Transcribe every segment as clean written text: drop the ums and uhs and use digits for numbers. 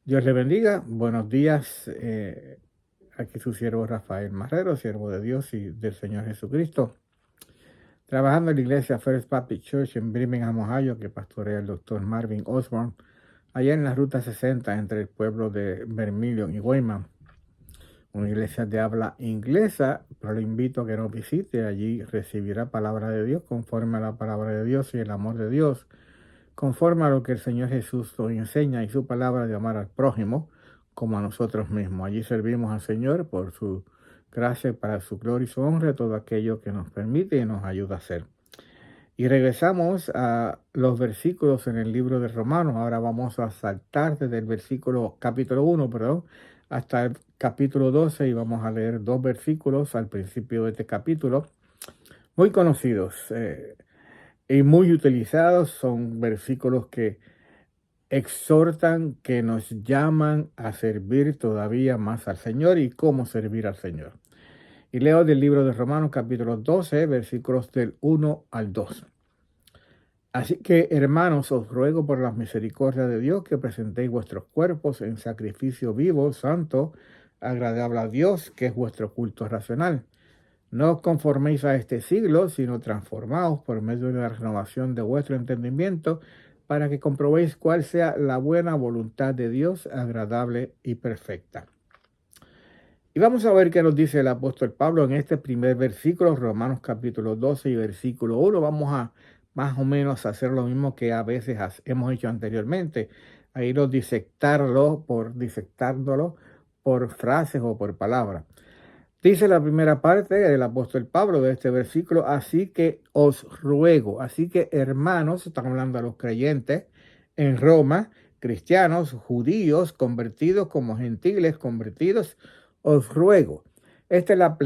Dios le bendiga. Buenos días. Aquí su siervo Rafael Marrero, siervo de Dios y del Señor Jesucristo. Trabajando en la iglesia First Baptist Church en Birmingham, Ohio, que pastorea el doctor Marvin Osborne, allá en la ruta 60 entre el pueblo de Vermilion y Weymouth. Una iglesia de habla inglesa, pero le invito a que nos visite. Allí recibirá palabra de Dios conforme a la palabra de Dios y el amor de Dios, conforme a lo que el Señor Jesús nos enseña y su palabra de amar al prójimo como a nosotros mismos. Allí servimos al Señor por su gracia, para su gloria y su honra, todo aquello que nos permite y nos ayuda a hacer. Y regresamos a los versículos en el libro de Romanos. Ahora vamos a saltar desde el capítulo 1, perdón, hasta el capítulo 12 y vamos a leer dos versículos al principio de este capítulo, muy conocidos y muy utilizados. Son versículos que exhortan, que nos llaman a servir todavía más al Señor y cómo servir al Señor. Y leo del libro de Romanos capítulo 12, versículos del 1 al 2. Así que, hermanos, os ruego por la misericordia de Dios que presentéis vuestros cuerpos en sacrificio vivo, santo, agradable a Dios, que es vuestro culto racional. No os conforméis a este siglo, sino transformaos por medio de la renovación de vuestro entendimiento, para que comprobéis cuál sea la buena voluntad de Dios, agradable y perfecta. Y vamos a ver qué nos dice el apóstol Pablo en este primer versículo, Romanos capítulo 12 y versículo 1. Vamos a más o menos hacer lo mismo que a veces hemos hecho anteriormente, a ir disectándolo por frases o por palabras. Dice la primera parte del apóstol Pablo de este versículo: así que os ruego, así que hermanos, están hablando a los creyentes en Roma, cristianos, judíos, convertidos como gentiles, convertidos, os ruego. Esta es la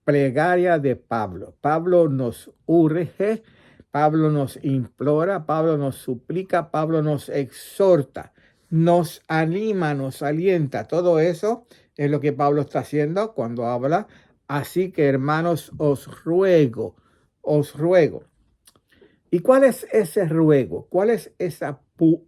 plegaria de Pablo. Pablo nos urge, Pablo nos implora, Pablo nos suplica, Pablo nos exhorta, nos anima, nos alienta. Todo eso es lo que Pablo está haciendo cuando habla. Así que, hermanos, os ruego, os ruego. ¿Y cuál es ese ruego? ¿Cuál es esa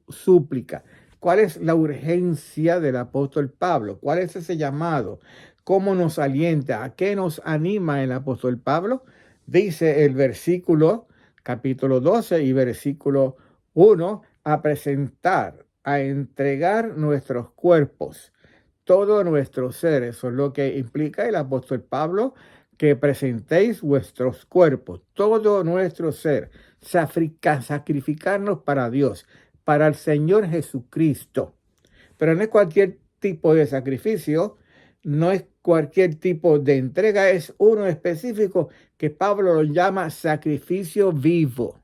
súplica? ¿Cuál es la urgencia del apóstol Pablo? ¿Cuál es ese llamado? ¿Cómo nos alienta? ¿A qué nos anima el apóstol Pablo? Dice el versículo, capítulo 12 y versículo 1, a presentar, a entregar nuestros cuerpos, todo nuestro ser. Eso es lo que implica el apóstol Pablo, que presentéis vuestros cuerpos, todo nuestro ser, sacrificarnos para Dios, para el Señor Jesucristo. Pero no es cualquier tipo de sacrificio, no es cualquier tipo de entrega, es uno específico que Pablo lo llama sacrificio vivo,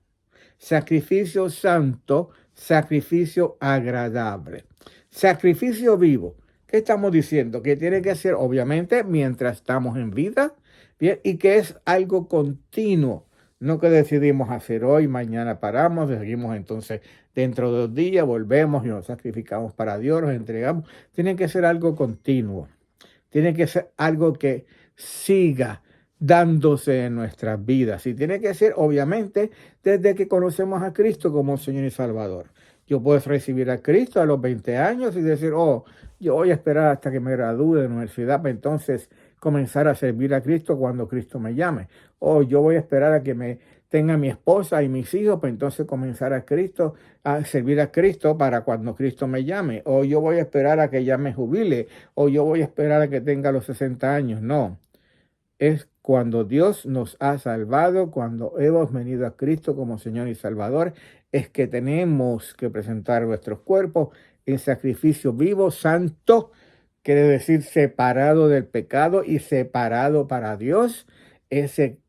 sacrificio santo, sacrificio agradable. Sacrificio vivo. ¿Qué estamos diciendo? Que tiene que ser, obviamente, mientras estamos en vida, bien, y que es algo continuo. No que decidimos hacer hoy, mañana paramos, seguimos entonces dentro de 2 días, volvemos y nos sacrificamos para Dios, nos entregamos. Tiene que ser algo continuo. Tiene que ser algo que siga dándose en nuestras vidas. Y tiene que ser, obviamente, desde que conocemos a Cristo como Señor y Salvador. Yo puedo recibir a Cristo a los 20 años y decir, oh, yo voy a esperar hasta que me gradúe de universidad para entonces comenzar a servir a Cristo cuando Cristo me llame. O yo voy a esperar a que me tenga mi esposa y mis hijos para entonces comenzar a servir a Cristo para cuando Cristo me llame. O yo voy a esperar a que ya me jubile, o yo voy a esperar a que tenga los 60 años. No, es cuando Dios nos ha salvado, cuando hemos venido a Cristo como Señor y Salvador, es que tenemos que presentar nuestros cuerpos en sacrificio vivo, santo, quiere decir separado del pecado y separado para Dios. Ese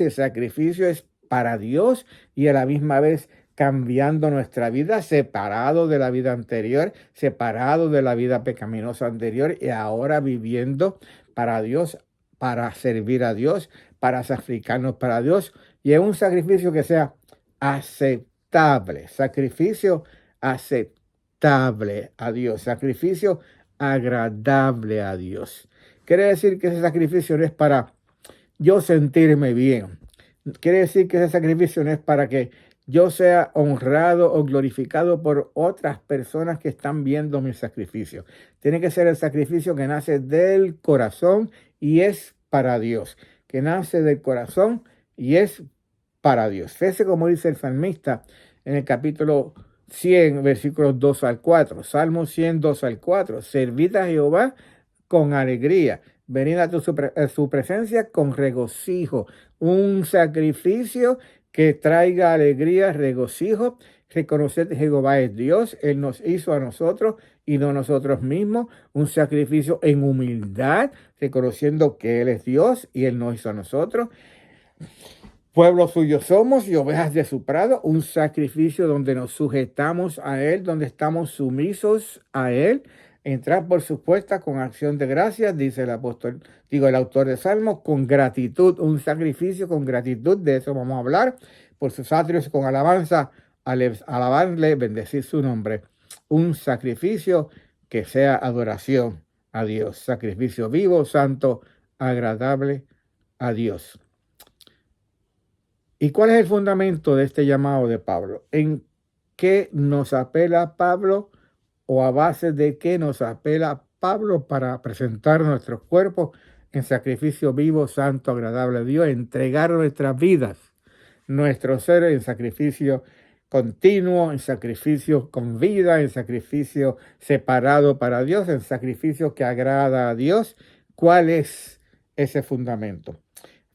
sacrificio es para Dios y a la misma vez cambiando nuestra vida, separado de la vida anterior, separado de la vida pecaminosa anterior y ahora viviendo para Dios, para servir a Dios, para sacrificarnos para Dios. Y es un sacrificio que sea aceptable, sacrificio aceptable a Dios, sacrificio agradable a Dios. Quiere decir que ese sacrificio no es para yo sentirme bien. Quiere decir que ese sacrificio no es para que yo sea honrado o glorificado por otras personas que están viendo mi sacrificio. Tiene que ser el sacrificio que nace del corazón y es para Dios, que nace del corazón y es para Dios. Fíjese como dice el salmista en el capítulo 100, versículos 2 al 4. Salmo 100, 2 al 4. Servid a Jehová con alegría. Venid a su presencia con regocijo. Un sacrificio que traiga alegría, regocijo. Reconocer que Jehová es Dios. Él nos hizo a nosotros y no nosotros mismos. Un sacrificio en humildad, reconociendo que Él es Dios y Él nos hizo a nosotros. Pueblo suyo somos y ovejas de su prado, un sacrificio donde nos sujetamos a Él, donde estamos sumisos a Él. Entrar por sus puertas con acción de gracias, dice el apóstol, el autor de Salmos, con gratitud, un sacrificio con gratitud, de eso vamos a hablar, por sus atrios con alabanza, alabarle, bendecir su nombre. Un sacrificio que sea adoración a Dios, sacrificio vivo, santo, agradable a Dios. ¿Y cuál es el fundamento de este llamado de Pablo? ¿En qué nos apela Pablo o a base de qué nos apela Pablo para presentar nuestros cuerpos en sacrificio vivo, santo, agradable a Dios, entregar nuestras vidas, nuestro ser en sacrificio continuo, en sacrificio con vida, en sacrificio separado para Dios, en sacrificio que agrada a Dios? ¿Cuál es ese fundamento?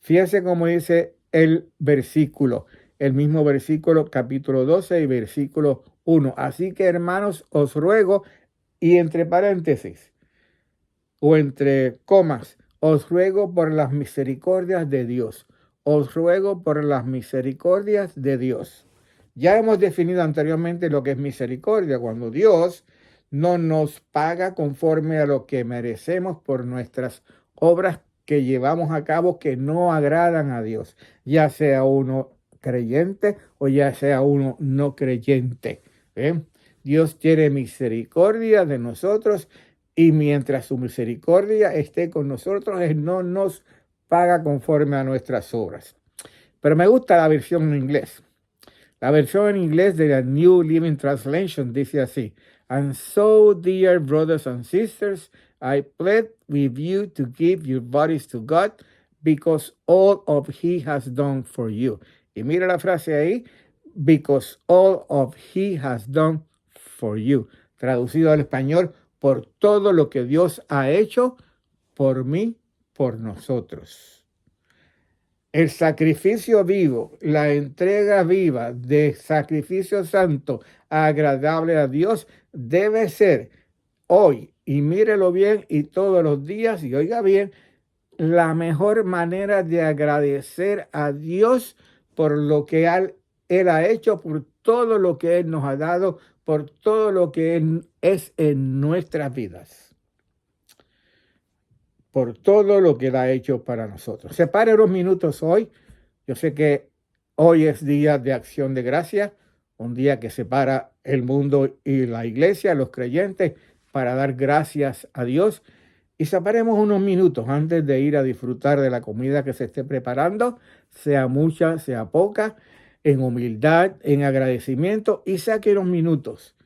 Fíjense cómo dice el versículo, el mismo versículo, capítulo 12 y versículo 1. Así que, hermanos, os ruego, y entre paréntesis o entre comas, os ruego por las misericordias de Dios. Os ruego por las misericordias de Dios. Ya hemos definido anteriormente lo que es misericordia, cuando Dios no nos paga conforme a lo que merecemos por nuestras obras que llevamos a cabo que no agradan a Dios, ya sea uno creyente o ya sea uno no creyente. Dios tiene misericordia de nosotros y mientras su misericordia esté con nosotros, Él no nos paga conforme a nuestras obras. Pero me gusta la versión en inglés. La versión en inglés de la New Living Translation dice así: And so, dear brothers and sisters, I plead with you to give your bodies to God because all of He has done for you. Y mira la frase ahí, because all of He has done for you. Traducido al español, por todo lo que Dios ha hecho por mí, por nosotros. El sacrificio vivo, la entrega viva de sacrificio santo, agradable a Dios, debe ser hoy, y mírelo bien, y todos los días, y oiga bien, la mejor manera de agradecer a Dios por lo que Él ha hecho, por todo lo que Él nos ha dado, por todo lo que Él es en nuestras vidas. Por todo lo que Él ha hecho para nosotros. Separe unos minutos hoy. Yo sé que hoy es día de acción de gracia, un día que separa el mundo y la iglesia, los creyentes, para dar gracias a Dios. Y separemos unos minutos antes de ir a disfrutar de la comida que se esté preparando, sea mucha, sea poca, en humildad, en agradecimiento, y saque unos minutos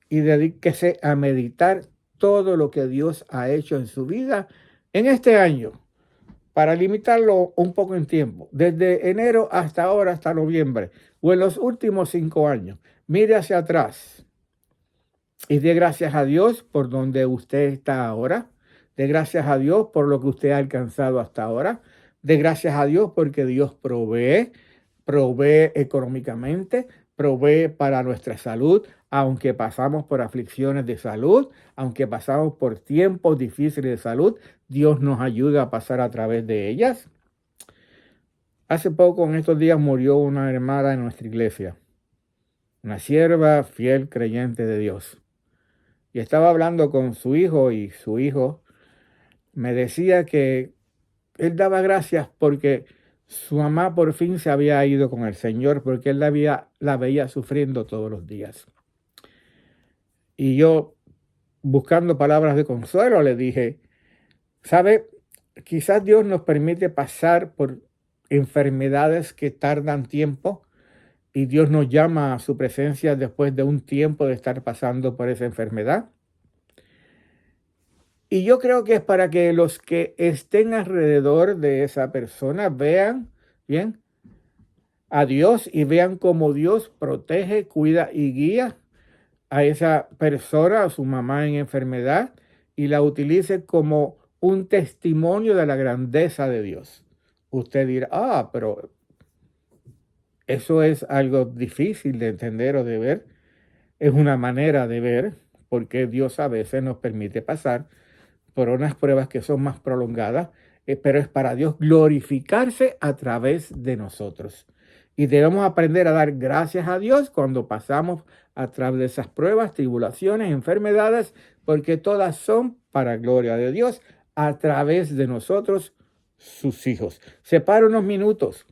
y dedíquese a meditar todo lo que Dios ha hecho en su vida en este año, para limitarlo un poco en tiempo, desde enero hasta ahora, hasta noviembre, o en los últimos 5 años. Mire hacia atrás y dé gracias a Dios por donde usted está ahora. Dé gracias a Dios por lo que usted ha alcanzado hasta ahora. Dé gracias a Dios porque Dios provee económicamente, provee para nuestra salud, aunque pasamos por aflicciones de salud, aunque pasamos por tiempos difíciles de salud, Dios nos ayuda a pasar a través de ellas. Hace poco, en estos días, murió una hermana en nuestra iglesia, una sierva fiel creyente de Dios. Y estaba hablando con su hijo y su hijo me decía que él daba gracias porque su mamá por fin se había ido con el Señor, porque él la veía sufriendo todos los días. Y yo, buscando palabras de consuelo, le dije, ¿sabe? Quizás Dios nos permite pasar por enfermedades que tardan tiempo y Dios nos llama a su presencia después de un tiempo de estar pasando por esa enfermedad. Y yo creo que es para que los que estén alrededor de esa persona vean, bien, a Dios y vean cómo Dios protege, cuida y guía a esa persona, a su mamá en enfermedad, y la utilice como un testimonio de la grandeza de Dios. Usted dirá, pero eso es algo difícil de entender o de ver. Es una manera de ver porque Dios a veces nos permite pasar por unas pruebas que son más prolongadas, pero es para Dios glorificarse a través de nosotros. Y debemos aprender a dar gracias a Dios cuando pasamos a través de esas pruebas, tribulaciones, enfermedades, porque todas son para gloria de Dios a través de nosotros, sus hijos. Separa unos minutos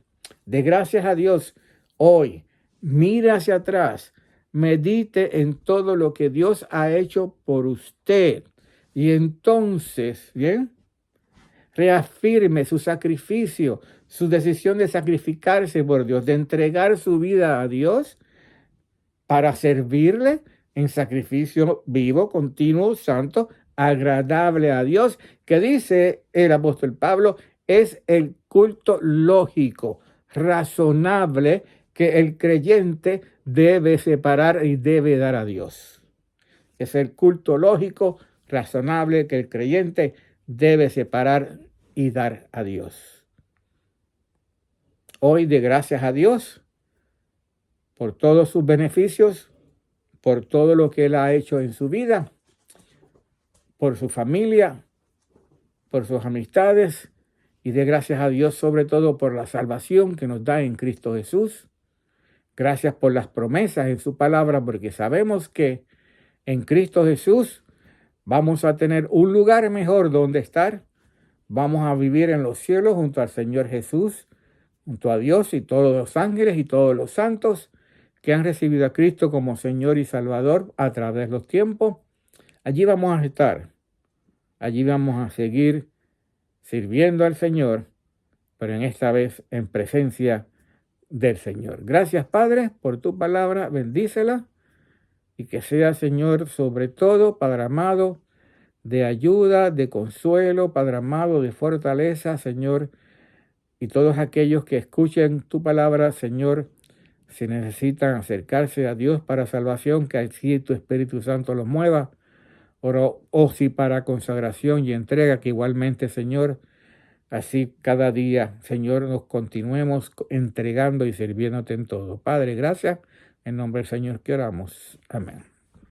de gracias a Dios hoy. Mira hacia atrás. Medite en todo lo que Dios ha hecho por usted. Y entonces, bien, reafirme su sacrificio, su decisión de sacrificarse por Dios, de entregar su vida a Dios para servirle en sacrificio vivo, continuo, santo, agradable a Dios, que dice el apóstol Pablo, es el culto lógico, razonable que el creyente debe separar y debe dar a Dios. Es el culto lógico, razonable que el creyente debe separar y dar a Dios. Hoy de gracias a Dios por todos sus beneficios, por todo lo que Él ha hecho en su vida, por su familia, por sus amistades, y de gracias a Dios sobre todo por la salvación que nos da en Cristo Jesús. Gracias por las promesas en su palabra, porque sabemos que en Cristo Jesús vamos a tener un lugar mejor donde estar. Vamos a vivir en los cielos junto al Señor Jesús, junto a Dios y todos los ángeles y todos los santos que han recibido a Cristo como Señor y Salvador a través de los tiempos. Allí vamos a estar. Allí vamos a seguir sirviendo al Señor, pero en esta vez en presencia del Señor. Gracias, Padre, por tu palabra. Bendícela y que sea, Señor, sobre todo, Padre amado, de ayuda, de consuelo, Padre amado, de fortaleza, Señor, y todos aquellos que escuchen tu palabra, Señor, si necesitan acercarse a Dios para salvación, que así tu Espíritu Santo los mueva, o si para consagración y entrega, que igualmente, Señor, así cada día, Señor, nos continuemos entregando y sirviéndote en todo. Padre, gracias. En nombre del Señor que oramos. Amén.